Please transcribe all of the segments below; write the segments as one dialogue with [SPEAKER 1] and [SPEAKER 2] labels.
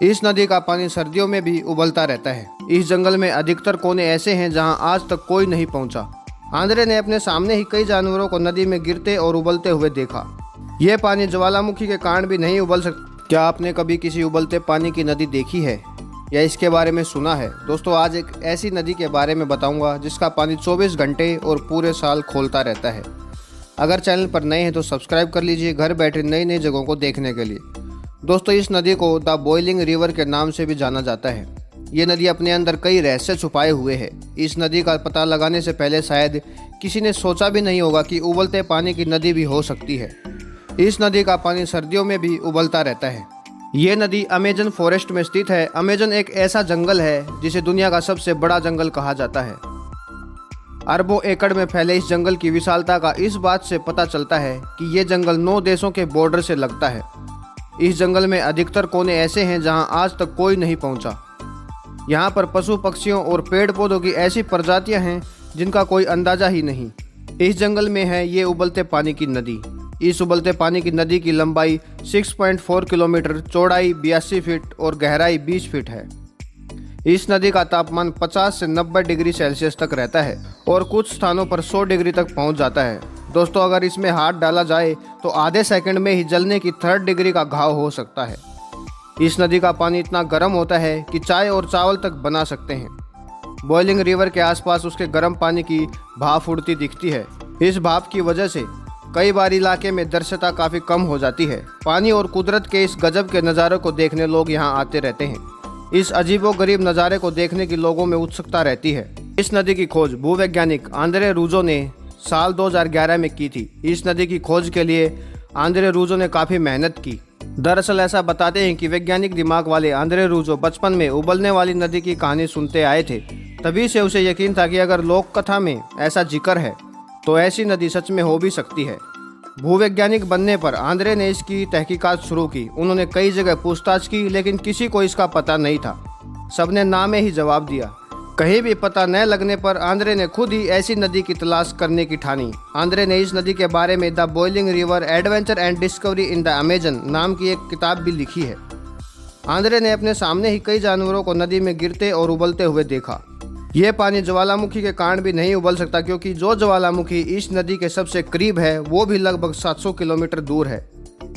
[SPEAKER 1] इस नदी का पानी सर्दियों में भी उबलता रहता है। इस जंगल में अधिकतर कोने ऐसे हैं जहां आज तक कोई नहीं पहुंचा। आंद्रे ने अपने सामने ही कई जानवरों को नदी में गिरते और उबलते हुए देखा। यह पानी ज्वालामुखी के कारण भी नहीं उबल सकता। क्या आपने कभी किसी उबलते पानी की नदी देखी है या इसके बारे में सुना है? दोस्तों, आज एक ऐसी नदी के बारे में बताऊंगा जिसका पानी 24 घंटे और पूरे साल खोलता रहता है। अगर चैनल पर नए हैं तो सब्सक्राइब कर लीजिए घर बैठे नई नई जगहों को देखने के लिए। दोस्तों, इस नदी को द बॉइलिंग रिवर के नाम से भी जाना जाता है। ये नदी अपने अंदर कई रहस्य छुपाए हुए है। इस नदी का पता लगाने से पहले शायद किसी ने सोचा भी नहीं होगा कि उबलते पानी की नदी भी हो सकती है। इस नदी का पानी सर्दियों में भी उबलता रहता है। ये नदी अमेजन फॉरेस्ट में स्थित है। अमेजन एक ऐसा जंगल है जिसे दुनिया का सबसे बड़ा जंगल कहा जाता है। अरबों एकड़ में फैले इस जंगल की विशालता का इस बात से पता चलता है कि ये जंगल 9 देशों के बॉर्डर से लगता है। इस जंगल में अधिकतर कोने ऐसे हैं जहां आज तक कोई नहीं पहुंचा। यहाँ पर पशु पक्षियों और पेड़ पौधों की ऐसी प्रजातियां हैं जिनका कोई अंदाजा ही नहीं। इस जंगल में है ये उबलते पानी की नदी। इस उबलते पानी की नदी की लंबाई 6.4 किलोमीटर, चौड़ाई 82 फीट और गहराई 20 फीट है। इस नदी का तापमान 50 से 90 डिग्री सेल्सियस तक रहता है और कुछ स्थानों पर 100 डिग्री तक पहुंच जाता है। दोस्तों, अगर इसमें हाथ डाला जाए तो आधे सेकंड में ही जलने की 3rd डिग्री का घाव हो सकता है। इस नदी का पानी इतना गर्म होता है कि चाय और चावल तक बना सकते हैं। बॉइलिंग रिवर के आसपास उसके गर्म पानी की भाप उड़ती दिखती है। इस भाप की वजह से कई बार इलाके में दृश्यता काफ़ी कम हो जाती है। पानी और कुदरत के इस गजब के नज़ारों को देखने लोग यहाँ आते रहते हैं। इस अजीबोगरीब नज़ारे को देखने की लोगों में उत्सुकता रहती है। इस नदी की खोज भूवैज्ञानिक आंद्रे रूजो ने साल 2011 में की थी। इस नदी की खोज के लिए आंद्रे रूजो ने काफ़ी मेहनत की। दरअसल ऐसा बताते हैं कि वैज्ञानिक दिमाग वाले आंद्रे रूजो बचपन में उबलने वाली नदी की कहानी सुनते आए थे। तभी से उसे यकीन था कि अगर लोक कथा में ऐसा जिक्र है तो ऐसी नदी सच में हो भी सकती है। भूवैज्ञानिक बनने पर आंद्रे ने इसकी तहकीकात शुरू की। उन्होंने कई जगह पूछताछ की लेकिन किसी को इसका पता नहीं था। सबने ना में ही जवाब दिया। कहीं भी पता न लगने पर आंद्रे ने खुद ही ऐसी नदी की तलाश करने की ठानी। आंद्रे ने इस नदी के बारे में the boiling river adventure and discovery in the Amazon नाम की एक किताब भी लिखी है। आंद्रे ने अपने सामने ही कई जानवरों को नदी में गिरते और उबलते हुए देखा। यह पानी ज्वालामुखी के कारण भी नहीं उबल सकता क्योंकि जो ज्वालामुखी इस नदी के सबसे करीब है वो भी लगभग 700 किलोमीटर दूर है।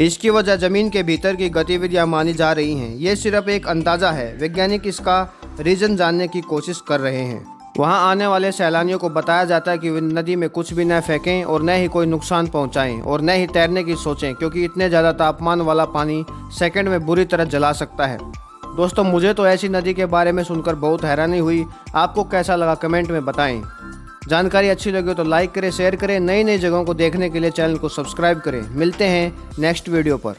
[SPEAKER 1] इसकी वजह जमीन के भीतर की गतिविधियां मानी जा रही हैं। ये सिर्फ एक अंदाजा है। वैज्ञानिक इसका रीजन जानने की कोशिश कर रहे हैं। वहां आने वाले सैलानियों को बताया जाता है कि वे नदी में कुछ भी न फेंकें और न ही कोई नुकसान पहुंचाएं और न ही तैरने की सोचें क्योंकि इतने ज़्यादा तापमान वाला पानी सेकंड में बुरी तरह जला सकता है। दोस्तों, मुझे तो ऐसी नदी के बारे में सुनकर बहुत हैरानी हुई। आपको कैसा लगा कमेंट में बताएं। जानकारी अच्छी लगी तो लाइक करें, शेयर करें। नई नई जगहों को देखने के लिए चैनल को सब्सक्राइब करें। मिलते हैं नेक्स्ट वीडियो पर।